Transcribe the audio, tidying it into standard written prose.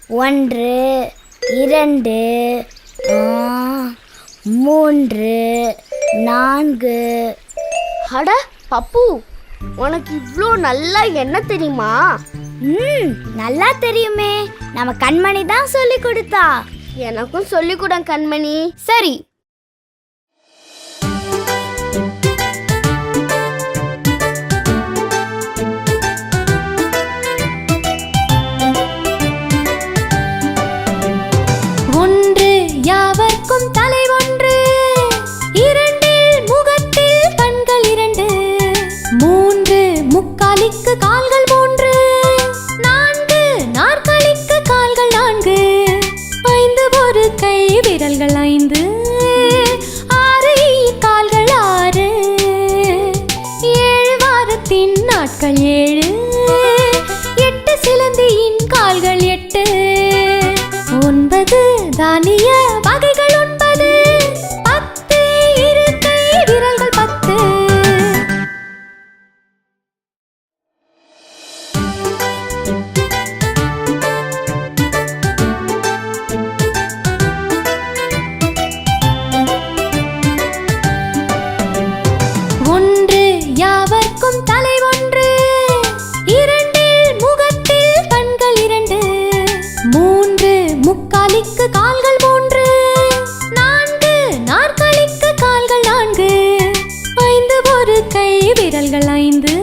1 2 3 4. அட பப்பு, உனக்கு இவ்வளோ நல்லா என்ன தெரியுமா? நல்லா தெரியுமே. நம்ம கண்மணி தான் சொல்லி கொடுத்தா. எனக்கும் சொல்லிக் கொடு கண்மணி. சரி. யாவர்க்கும் தலை ஒன்று, 2 முகத்தில் கண்கள் 2, 3 முக்காலிக்கு கால்கள் 3, 4 நாற்காலிக்கு கால்கள் 4, 5 ஒரு கை விரல்கள் 5, 6 கால்கள் 6, 7 வாரத்தின் நாட்கள் 7, 8 சிலந்தியின் கால்கள் 8, 9 தானிய வகைகள் 9, 10 இருக்கை விரல்கள் 10. ஒன்று யாவர்க்கும் தலை ஒன்று, 2 முகத்தில் கண்கள் 2, 3 முக்காலிக்கு கால்கள் 3, 4 நாற்காலிக்கு கால்கள் 4, 5 ஒரு கை விரல்கள் 5,